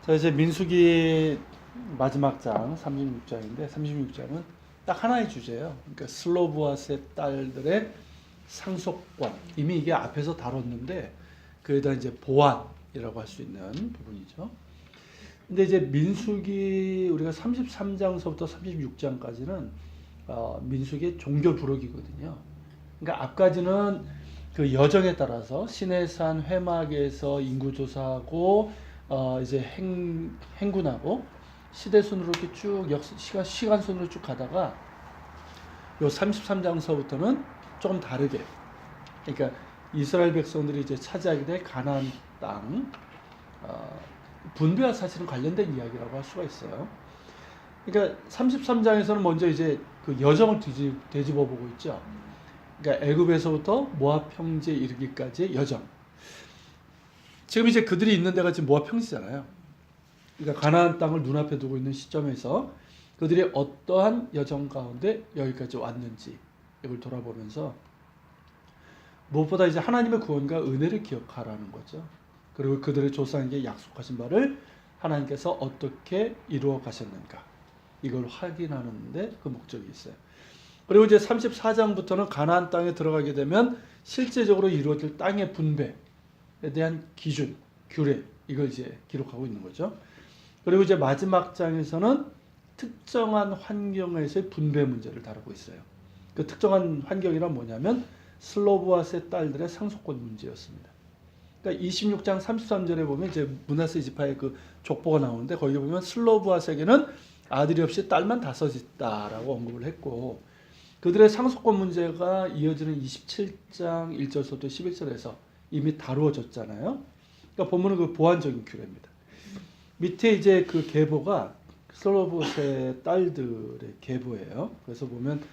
자, 이제 민수기 마지막 장 36장인데 36장은 딱 하나의 주제예요. 그러니까 슬로브아스의 딸들의 상속관. 이미 이게 앞에서 다뤘는데 그에다 이제 보완이라고 할 수 있는 부분이죠. 근데 이제 민수기 우리가 33장서부터 36장까지는 민수기의 종교 부록이거든요. 그러니까 앞까지는 그 여정에 따라서 시내산 회막에서 인구 조사하고 이제 행군하고 시대 순으로 이렇게 쭉 시간 순으로 쭉 가다가 요 33장서부터는 조금 다르게, 그러니까 이스라엘 백성들이 이제 차지하게 될 가나안 땅 분배와 사실은 관련된 이야기라고 할 수가 있어요. 그러니까 33장에서는 먼저 이제 그 여정을 되짚어 보고 있죠. 그러니까 애굽에서부터 모압 평지에 이르기까지의 여정. 지금 이제 그들이 있는 데가 지금 모압 평지잖아요. 그러니까 가나안 땅을 눈앞에 두고 있는 시점에서 그들이 어떠한 여정 가운데 여기까지 왔는지 이걸 돌아보면서 무엇보다 이제 하나님의 구원과 은혜를 기억하라는 거죠. 그리고 그들의 조상에게 약속하신 바를 하나님께서 어떻게 이루어 가셨는가 이걸 확인하는데 그 목적이 있어요. 그리고 이제 34장부터는 가나안 땅에 들어가게 되면 실제적으로 이루어질 땅의 분배에 대한 기준, 규례 이걸 이제 기록하고 있는 거죠. 그리고 이제 마지막 장에서는 특정한 환경에서의 분배 문제를 다루고 있어요. 그 특정한 환경이란 뭐냐면 슬로브아스의 딸들의 상속권 문제였습니다. 그러니까 26장 33절에 보면 이제 므낫세 지파의 그 족보가 나오는데 거기 보면 슬로브아스에게는 아들이 없이 딸만 5 있다라고 언급을 했고 그들의 상속권 문제가 이어지는 27장 1절부터 11절에서 이미 다루어졌잖아요. 그러니까 보면은 그 보완적인 규례입니다. 밑에 이제 그 계보가 슬로브아스의 딸들의 계보예요. 그래서 보면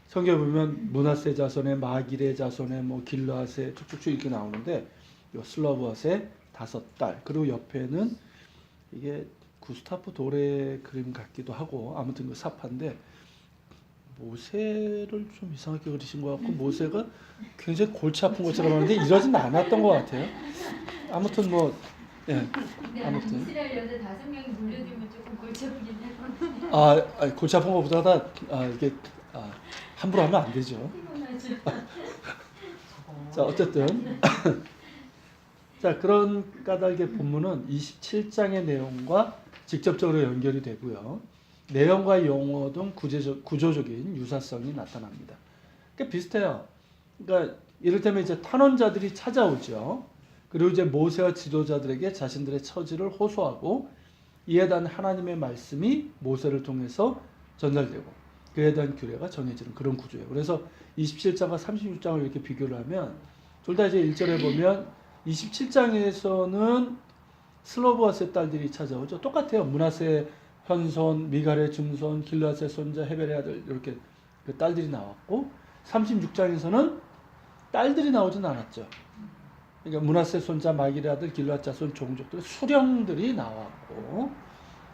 성경에 보면 므낫세 자손의 마길의 자손의 뭐 길르앗의 쭉쭉쭉 이렇게 나오는데 이 슬로브아스의 5딸 그리고 옆에는 이게 구스타프 도레 그림 같기도 하고 아무튼 그 사파인데 모세를 좀 이상하게 그리신 것 같고 모세가 굉장히 골치 아픈 것처럼 하는데 이러진 않았던 것 같아요. 아무튼 뭐 예. 아무튼 이스라엘 여자 5명이 물려주면 조금 골치 아프긴 해요. 골치 아픈 것보다 이게 함부로 하면 안 되죠. 자 어쨌든 자 그런 까닭의 본문은 27장의 내용과 직접적으로 연결이 되고요. 내용과 용어 등 구조적인 유사성이 나타납니다. 그러니까 비슷해요. 그러니까 이를테면 이제 탄원자들이 찾아오죠. 그리고 이제 모세와 지도자들에게 자신들의 처지를 호소하고 이에 대한 하나님의 말씀이 모세를 통해서 전달되고 그에 대한 규례가 정해지는 그런 구조예요. 그래서 27장과 36장을 이렇게 비교를 하면 둘 다 이제 1절에 보면 27장에서는 슬로브아스의 딸들이 찾아오죠. 똑같아요. 므낫세 현손, 미갈의 증손, 길르앗의 손자, 헤벨의 아들 이렇게 그 딸들이 나왔고 36장에서는 딸들이 나오진 않았죠. 그러니까 므낫세 손자, 마길의 아들, 길르앗 자손 종족들의 수령들이 나왔고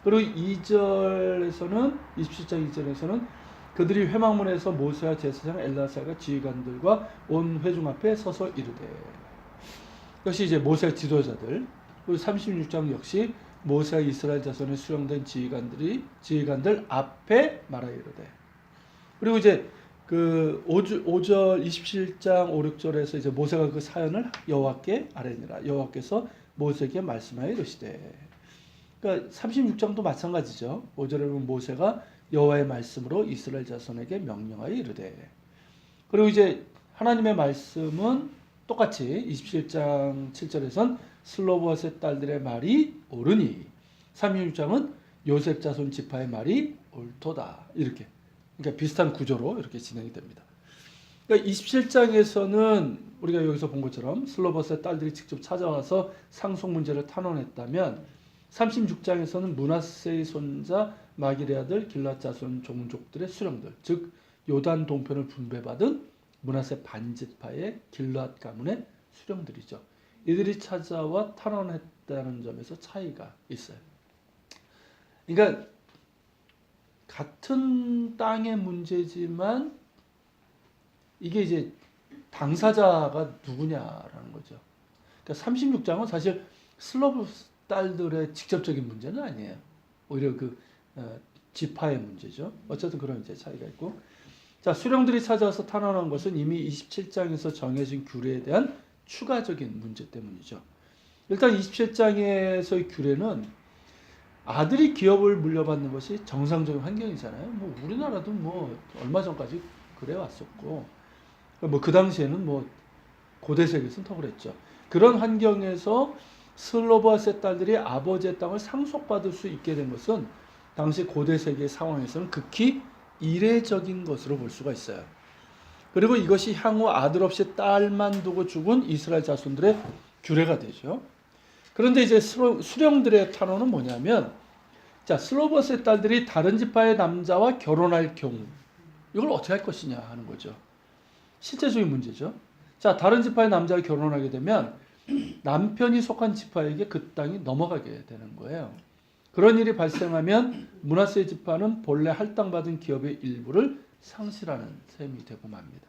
그리고 2절에서는 27장 2절에서는 그들이 회막문에서 모세와 제사장 엘라사가 지휘관들과 온 회중 앞에 서서 이르되 역시 이제 모세 지도자들 그리고 36장 역시 모세와 이스라엘 자손에 수령된 지휘관들 앞에 말하여 이르되 그리고 이제 그 5절 27장 5, 6절에서 이제 모세가 그 사연을 여호와께 아뢰니라 여호와께서 모세에게 말씀하여 이르시되 그러니까 36장도 마찬가지죠. 5절에 보면 모세가 여호와의 말씀으로 이스라엘 자손에게 명령하여 이르되 그리고 이제 하나님의 말씀은 똑같이 27장 7절에선 슬로브아스의 딸들의 말이 옳으니 36장은 요셉 자손 지파의 말이 옳도다. 이렇게 그러니까 비슷한 구조로 이렇게 진행이 됩니다. 그러니까 27장에서는 우리가 여기서 본 것처럼 슬로브아스의 딸들이 직접 찾아와서 상속 문제를 탄원했다면 36장에서는 므낫세의 손자 마길의 아들 길르앗 자손 종족들의 수령들 즉 요단 동편을 분배받은 므낫세 반지파의 길르앗 가문의 수령들이죠. 이들이 찾아와 탄원했다는 점에서 차이가 있어요. 그러니까 같은 땅의 문제지만 이게 이제 당사자가 누구냐라는 거죠. 그러니까 36장은 사실 딸들의 직접적인 문제는 아니에요. 오히려 지파의 문제죠. 어쨌든 그런 이제 차이가 있고. 자, 수령들이 찾아와서 탄원한 것은 이미 27장에서 정해진 규례에 대한 추가적인 문제 때문이죠. 일단 27장에서의 규례는 아들이 기업을 물려받는 것이 정상적인 환경이잖아요. 뭐 우리나라도 뭐 얼마 전까지 그래 왔었고, 뭐 그 당시에는 뭐 고대 세계에서는 더 그랬죠. 그런 환경에서 슬로보아스의 딸들이 아버지의 땅을 상속받을 수 있게 된 것은 당시 고대 세계 상황에서는 극히 이례적인 것으로 볼 수가 있어요. 그리고 이것이 향후 아들 없이 딸만 두고 죽은 이스라엘 자손들의 규례가 되죠. 그런데 이제 수령들의 탄원은 뭐냐면, 자, 슬로보아스의 딸들이 다른 지파의 남자와 결혼할 경우 이걸 어떻게 할 것이냐 하는 거죠. 실제적인 문제죠. 자, 다른 지파의 남자와 결혼하게 되면 남편이 속한 지파에게 그 땅이 넘어가게 되는 거예요. 그런 일이 발생하면 므낫세 지파는 본래 할당받은 기업의 일부를 상실하는 셈이 되고 맙니다.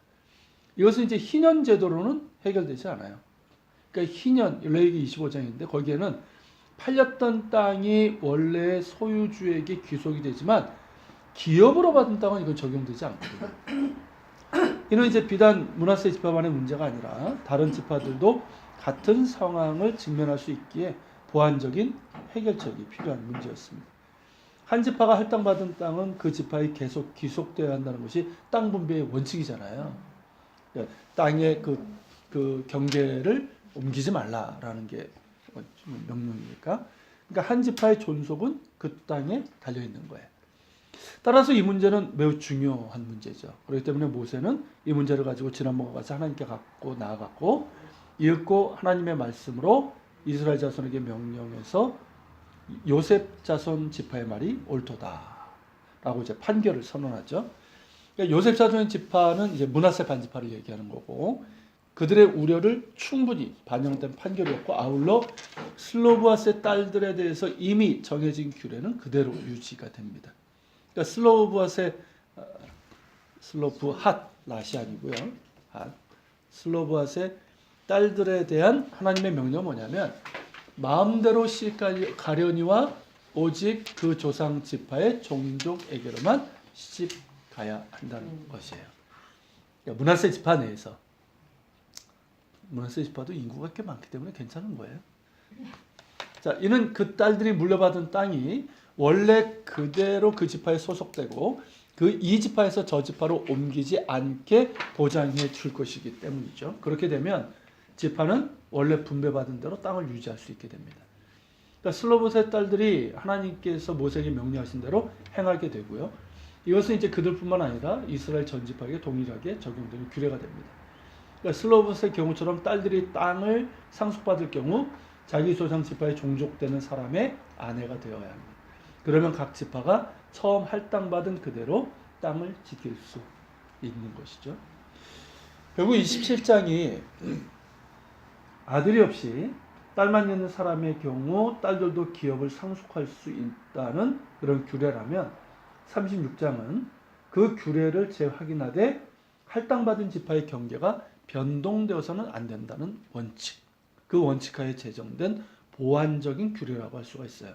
이것은 이제 희년 제도로는 해결되지 않아요. 그러니까 희년, 레위기 25장인데 거기에는 팔렸던 땅이 원래 소유주에게 귀속이 되지만 기업으로 받은 땅은 이건 적용되지 않거든요. 이는 이제 비단 므낫세 지파만의 문제가 아니라 다른 지파들도 같은 상황을 직면할 수 있기에 보완적인 해결책이 필요한 문제였습니다. 한 지파가 할당받은 땅은 그 지파에 계속 귀속되어야 한다는 것이 땅 분배의 원칙이잖아요. 땅의 그 경계를 옮기지 말라라는 게 명령이니까. 그러니까 한 지파의 존속은 그 땅에 달려 있는 거예요. 따라서 이 문제는 매우 중요한 문제죠. 그렇기 때문에 모세는 이 문제를 가지고 지난번과 같이 하나님께 갖고 나아갔고, 이윽고 하나님의 말씀으로 이스라엘 자손에게 명령해서 요셉 자손 지파의 말이 옳도다라고 이제 판결을 선언하죠. 그러니까 요셉 자손 지파는 이제 므낫세 반지파를 얘기하는 거고, 그들의 우려를 충분히 반영된 판결이었고, 아울러 슬로브아스의 딸들에 대해서 이미 정해진 규례는 그대로 유지가 됩니다. 그러니까 슬로브핫 라시안이고요. 슬로브아스의 딸들에 대한 하나님의 명령은 뭐냐면, 마음대로 시집가려니와 오직 그 조상 지파의 종족에게로만 시집가야 한다는 것이에요. 그러니까 므낫세 지파 내에서, 므낫세 지파도 인구가 꽤 많기 때문에 괜찮은 거예요. 자, 이는 그 딸들이 물려받은 땅이 원래 그대로 그 지파에 소속되고 그 이 지파에서 저 지파로 옮기지 않게 보장해 줄 것이기 때문이죠. 그렇게 되면 지파는 원래 분배받은 대로 땅을 유지할 수 있게 됩니다. 그러니까 슬로보스의 딸들이 하나님께서 모세에게 명령하신 대로 행하게 되고요. 이것은 이제 그들뿐만 아니라 이스라엘 전 지파에게 동일하게 적용되는 규례가 됩니다. 그러니까 슬로보스의 경우처럼 딸들이 땅을 상속받을 경우 자기 조상 지파에 종족되는 사람의 아내가 되어야 합니다. 그러면 각 지파가 처음 할당받은 그대로 땅을 지킬 수 있는 것이죠. 결국 27장이 아들이 없이 딸만 있는 사람의 경우 딸들도 기업을 상속할 수 있다는 그런 규례라면, 36장은 그 규례를 재확인하되 할당받은 지파의 경계가 변동되어서는 안 된다는 원칙, 그 원칙하에 제정된 보완적인 규례라고 할 수가 있어요.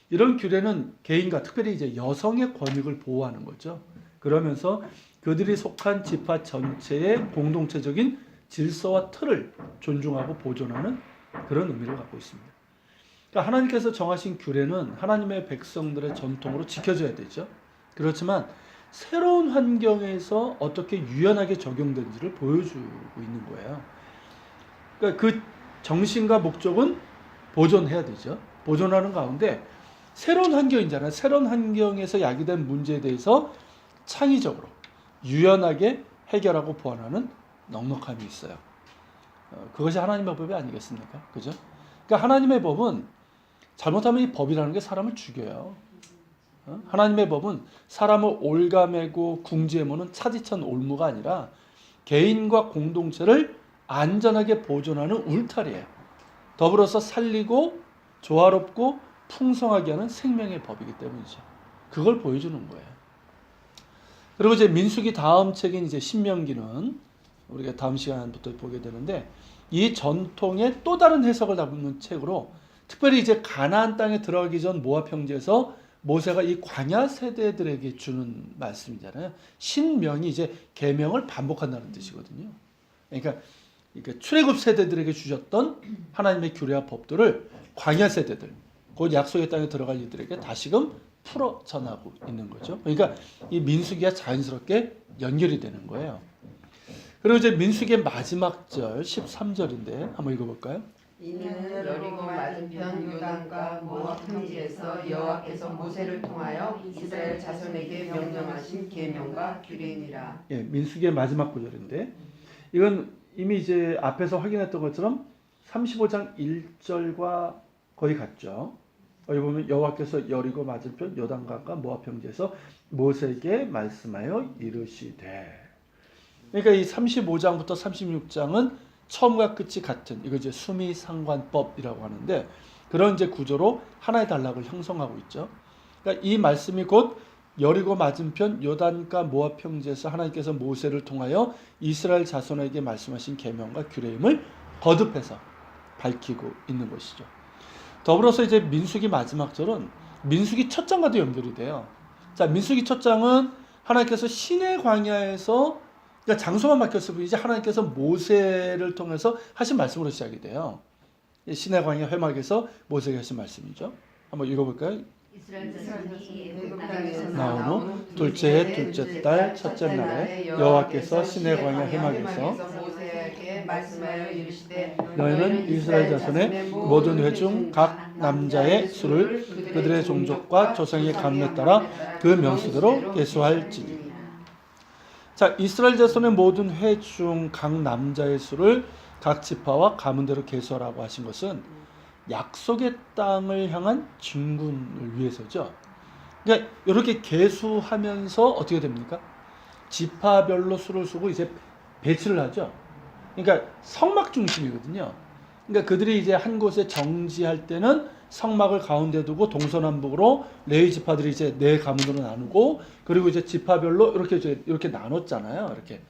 이런 규례는 개인과 특별히 이제 여성의 권익을 보호하는 거죠. 그러면서 그들이 속한 지파 전체의 공동체적인 질서와 틀을 존중하고 보존하는 그런 의미를 갖고 있습니다. 그러니까 하나님께서 정하신 규례는 하나님의 백성들의 전통으로 지켜져야 되죠. 그렇지만 새로운 환경에서 어떻게 유연하게 적용된지를 보여주고 있는 거예요. 그러니까 그 정신과 목적은 보존해야 되죠. 보존하는 가운데 새로운 환경이잖아요. 새로운 환경에서 야기된 문제에 대해서 창의적으로 유연하게 해결하고 보완하는 넉넉함이 있어요. 그것이 하나님의 법이 아니겠습니까? 그죠? 그러니까 하나님의 법은 잘못하면 이 법이라는 게 사람을 죽여요. 하나님의 법은 사람을 올가매고 궁지에모는 차지천 올무가 아니라 개인과 공동체를 안전하게 보존하는 울타리예요. 더불어서 살리고 조화롭고 풍성하게 하는 생명의 법이기 때문이죠. 그걸 보여주는 거예요. 그리고 이제 민수기 다음 책인 이제 신명기는 우리가 다음 시간부터 보게 되는데, 이 전통의 또 다른 해석을 담는 책으로 특별히 이제 가나안 땅에 들어가기 전 모압 형제에서 모세가 이 광야 세대들에게 주는 말씀이잖아요. 신명이 이제 계명을 반복한다는 뜻이거든요. 그러니까 출애굽 세대들에게 주셨던 하나님의 규례와 법들을 광야 세대들, 곧 약속의 땅에 들어갈 이들에게 다시금 풀어 전하고 있는 거죠. 그러니까 이 민수기가 자연스럽게 연결이 되는 거예요. 그리고 이제 민수기의 마지막 절 13절인데 한번 읽어볼까요? 이는 여리고 맞은편 요단과 모압 평지에서 여호와께서 모세를 통하여 이스라엘 자손에게 명령하신 계명과 규례니라. 예, 민수기의 마지막 구절인데 이건 이미 이제 앞에서 확인했던 것처럼 35장 1절과 거의 같죠. 여기 보면 여호와께서 여리고 맞은편 요단강과 모압 평지에서 모세에게 말씀하여 이르시되. 그러니까 이 35장부터 36장은 처음과 끝이 같은 이거 이제 수미상관법이라고 하는데 그런 이제 구조로 하나의 단락을 형성하고 있죠. 그러니까 이 말씀이 곧 여리고 맞은편 요단과 모압 평지에서 하나님께서 모세를 통하여 이스라엘 자손에게 말씀하신 계명과 규례임을 거듭해서 밝히고 있는 것이죠. 더불어서 이제 민수기 마지막 절은 민수기 첫 장과도 연결이 돼요. 자, 민수기 첫 장은 하나님께서 시내 광야에서 그러니까 장소만 바뀌었을 뿐이지 하나님께서 모세를 통해서 하신 말씀으로 시작이 돼요. 시내 광야 회막에서 모세에게 하신 말씀이죠. 한번 읽어볼까요? 이스라엘 자손이 애굽 애굽 땅에서 땅에서 나온 둘째 해 둘째 달 첫째 날에 여호와께서 시내 광야 회막에서 모세에게 말씀하여 이르시되 너희는 이스라엘 자손의 모든 회 중 각 남자의 수를 그들의 종족과 조상의 가문에 따라 그 명수대로 계수할지니. 자, 이스라엘 자손의 모든 회 중 각 남자의 수를 각 지파와 가문대로 계수하라고 하신 것은 약속의 땅을 향한 진군을 위해서죠. 그러니까 이렇게 계수하면서 어떻게 됩니까? 지파별로 수를 쓰고 이제 배치를 하죠. 그러니까 성막 중심이거든요. 그러니까 그들이 이제 한 곳에 정지할 때는 성막을 가운데 두고 동서남북으로 레위 지파들이 이제 네 가문으로 나누고 그리고 이제 지파별로 이렇게 나눴잖아요. 이렇게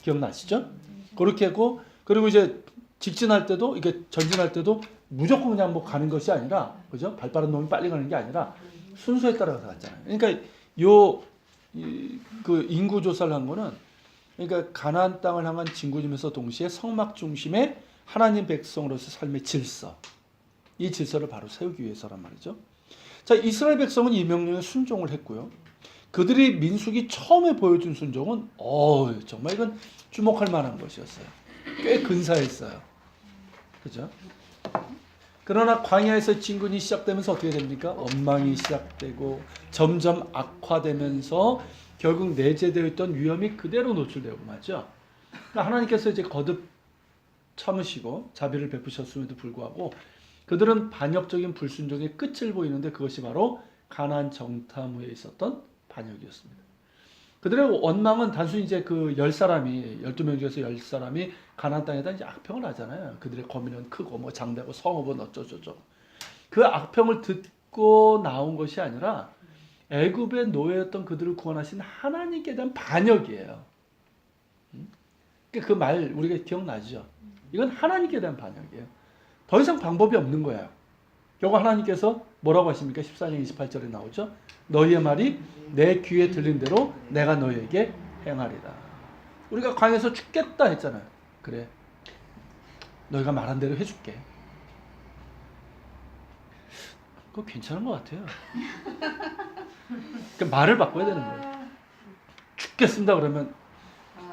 기억나시죠? 그렇게 하고 그리고 이제 직진할 때도 이게 전진할 때도 무조건 그냥 뭐 가는 것이 아니라 그죠? 발 빠른 놈이 빨리 가는 게 아니라 순서에 따라서 갔잖아요. 그러니까 그 인구 조사를 한 거는 그러니까 가나안 땅을 향한 진군이면서 동시에 성막 중심의 하나님 백성으로서 삶의 질서, 이 질서를 바로 세우기 위해서란 말이죠. 자, 이스라엘 백성은 이 명령에 순종을 했고요. 그들이 민수기 처음에 보여준 순종은 정말 이건 주목할 만한 것이었어요. 꽤 근사했어요. 그죠? 그러나 광야에서 진군이 시작되면서 어떻게 됩니까? 엉망이 시작되고 점점 악화되면서 결국 내재되어 있던 위험이 그대로 노출되고 말죠. 그러니까 하나님께서 이제 거듭 참으시고 자비를 베푸셨음에도 불구하고 그들은 반역적인 불순종의 끝을 보이는데 그것이 바로 가나안 정탐 후에 있었던 반역이었습니다. 그들의 원망은 단순히 이제 그 12명 중에서 10사람이 가나안 땅에다 이제 악평을 하잖아요. 그들의 거민은 크고 뭐 장대고 성읍은 어쩌저쩌고. 그 악평을 듣고 나온 것이 아니라 애굽의 노예였던 그들을 구원하신 하나님께 대한 반역이에요. 그 말 우리가 기억나죠? 이건 하나님께 대한 반역이에요. 더 이상 방법이 없는 거예요. 결국 하나님께서 뭐라고 하십니까? 14장 28절에 나오죠. 너희의 말이 내 귀에 들린 대로 내가 너희에게 행하리라. 우리가 광야에서 죽겠다 했잖아요. 그래. 너희가 말한 대로 해줄게. 그거 괜찮은 것 같아요. 그러니까 말을 바꿔야 되는 거예요. 죽겠습니다 그러면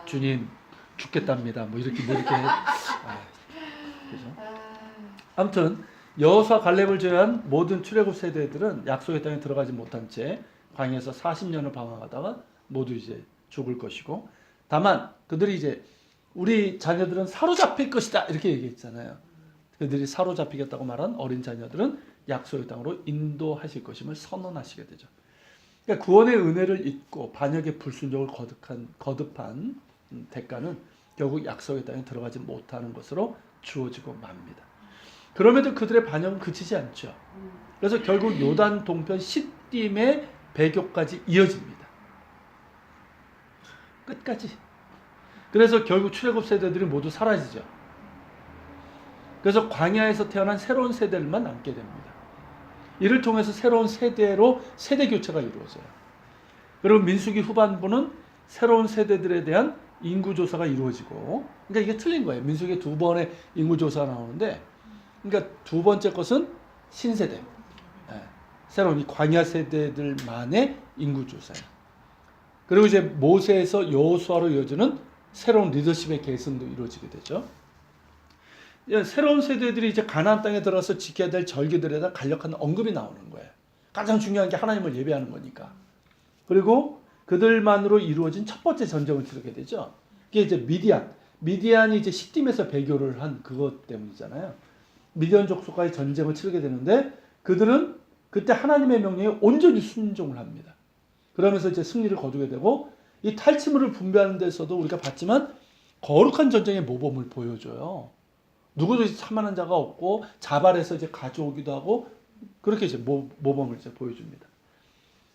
주님 죽겠답니다. 뭐 이렇게 그죠? 아무튼 여호수아 갈렙을 제외한 모든 출애굽 세대들은 약속의 땅에 들어가지 못한 채 광야에서 40년을 방황하다가 모두 이제 죽을 것이고 다만 그들이 이제 우리 자녀들은 사로잡힐 것이다 이렇게 얘기했잖아요. 그들이 사로잡히겠다고 말한 어린 자녀들은 약속의 땅으로 인도하실 것임을 선언하시게 되죠. 그러니까 구원의 은혜를 잊고 반역의 불순종을 거듭한 대가는 결국 약속의 땅에 들어가지 못하는 것으로 주어지고 맙니다. 그럼에도 그들의 반역은 그치지 않죠. 그래서 결국 요단 동편 시딤의 배교까지 이어집니다. 끝까지. 그래서 결국 출애굽 세대들이 모두 사라지죠. 그래서 광야에서 태어난 새로운 세대들만 남게 됩니다. 이를 통해서 새로운 세대로 세대 교체가 이루어져요. 그리고 민수기 후반부는 새로운 세대들에 대한 인구조사가 이루어지고, 그러니까 이게 틀린 거예요. 민수기에 두 번의 인구조사가 나오는데, 그러니까 두 번째 것은 신세대, 새로운 이 광야 세대들만의 인구조사예요. 그리고 이제 모세에서 여호수아로 이어지는 새로운 리더십의 계승도 이루어지게 되죠. 새로운 세대들이 이제 가나안 땅에 들어가서 지켜야 될 절기들에 대한 간략한 언급이 나오는 거예요. 가장 중요한 게 하나님을 예배하는 거니까. 그리고 그들만으로 이루어진 첫 번째 전쟁을 치르게 되죠. 이게 이제 미디안이 이제 시딤에서 배교를 한 그것 때문이잖아요. 미디안 족속과의 전쟁을 치르게 되는데 그들은 그때 하나님의 명령에 온전히 순종을 합니다. 그러면서 이제 승리를 거두게 되고, 이 탈취물을 분배하는 데서도 우리가 봤지만 거룩한 전쟁의 모범을 보여줘요. 누구도 참만한 자가 없고 자발해서 이제 가져오기도 하고, 그렇게 이제 모범을 이제 보여줍니다.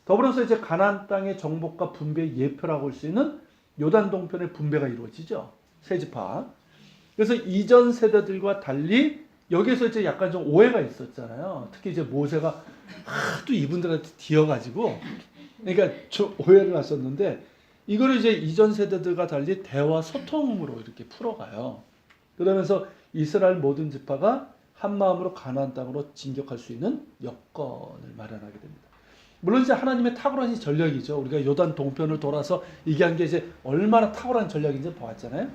더불어서 이제 가나안 땅의 정복과 분배의 예표라고 할 수 있는 요단 동편의 분배가 이루어지죠. 세 지파. 그래서 이전 세대들과 달리 여기에서 이제 약간 좀 오해가 있었잖아요. 특히 이제 모세가 하도 이분들한테 뒤어가지고, 그러니까 오해를 하셨는데, 이거를 이제 이전 세대들과 달리 대화 소통으로 이렇게 풀어가요. 그러면서 이스라엘 모든 지파가 한 마음으로 가나안 땅으로 진격할 수 있는 여건을 마련하게 됩니다. 물론 이제 하나님의 탁월한 전략이죠. 우리가 요단 동편을 돌아서 얘기한 게 이제 얼마나 탁월한 전략인지 보았잖아요.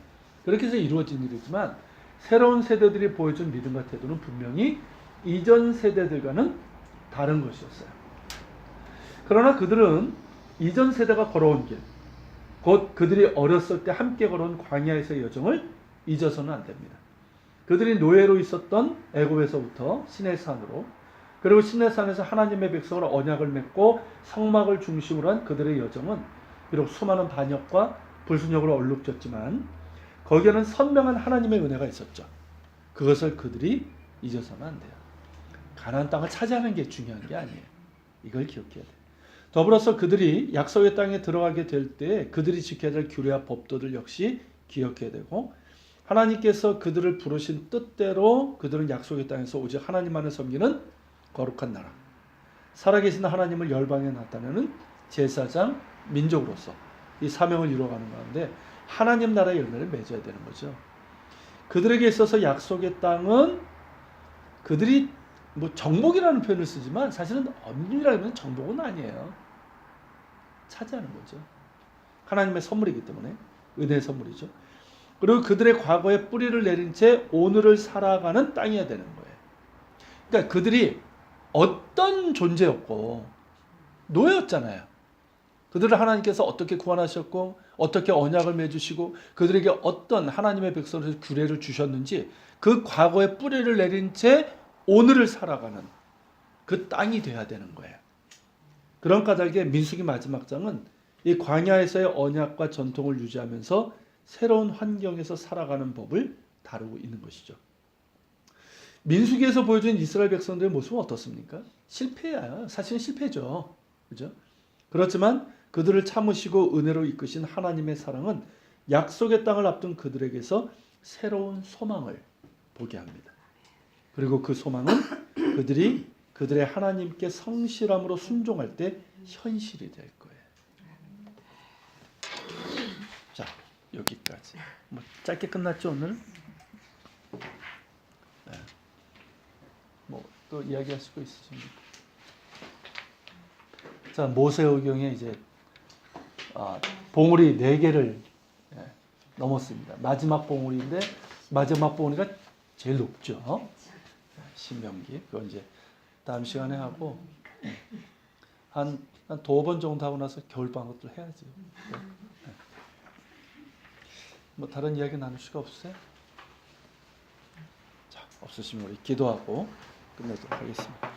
그렇게 해서 이루어진 일이지만 새로운 세대들이 보여준 믿음과 태도는 분명히 이전 세대들과는 다른 것이었어요. 그러나 그들은 이전 세대가 걸어온 길, 곧 그들이 어렸을 때 함께 걸어온 광야에서의 여정을 잊어서는 안 됩니다. 그들이 노예로 있었던 애굽에서부터 시내산으로, 그리고 시내산에서 하나님의 백성으로 언약을 맺고 성막을 중심으로 한 그들의 여정은 비록 수많은 반역과 불순종으로 얼룩졌지만 거기에는 선명한 하나님의 은혜가 있었죠. 그것을 그들이 잊어서는 안 돼요. 가나안 땅을 차지하는 게 중요한 게 아니에요. 이걸 기억해야 돼요. 더불어서 그들이 약속의 땅에 들어가게 될 때 그들이 지켜야 될 규례와 법도들 역시 기억해야 되고, 하나님께서 그들을 부르신 뜻대로 그들은 약속의 땅에서 오직 하나님만을 섬기는 거룩한 나라, 살아계신 하나님을 열방에 나타내는 제사장 민족으로서 이 사명을 이루어가는 가운데 하나님 나라의 열매를 맺어야 되는 거죠. 그들에게 있어서 약속의 땅은 그들이 뭐 정복이라는 표현을 쓰지만 사실은 엄밀하게 정복은 아니에요. 차지하는 거죠. 하나님의 선물이기 때문에 은혜의 선물이죠. 그리고 그들의 과거에 뿌리를 내린 채 오늘을 살아가는 땅이어야 되는 거예요. 그러니까 그들이 어떤 존재였고 노예였잖아요. 그들을 하나님께서 어떻게 구원하셨고 어떻게 언약을 맺으시고 그들에게 어떤 하나님의 백성으로서 규례를 주셨는지 그 과거에 뿌리를 내린 채 오늘을 살아가는 그 땅이 돼야 되는 거예요. 그런 까닭에 민수기 마지막 장은 이 광야에서의 언약과 전통을 유지하면서 새로운 환경에서 살아가는 법을 다루고 있는 것이죠. 민수기에서 보여준 이스라엘 백성들의 모습은 어떻습니까? 실패야. 사실은 실패죠. 그죠? 그렇지만 그들을 참으시고 은혜로 이끄신 하나님의 사랑은 약속의 땅을 앞둔 그들에게서 새로운 소망을 보게 합니다. 그리고 그 소망은 그들이 그들의 하나님께 성실함으로 순종할 때 현실이 될 거예요. 자, 여기까지. 뭐 짧게 끝났죠 오늘? 네. 뭐 또 이야기하실 거 있으십니까? 자, 모세오경에 이제 봉우리 4개를 넘었습니다. 마지막 봉우리인데 마지막 봉우리가 제일 높죠. 신명기. 그건 이제 다음 시간에 하고 한 두어 번 정도 하고 나서 겨울방학도 해야죠. 뭐 다른 이야기 나눌 수가 없으세요? 자, 없으시면 우리 기도하고 끝내도록 하겠습니다.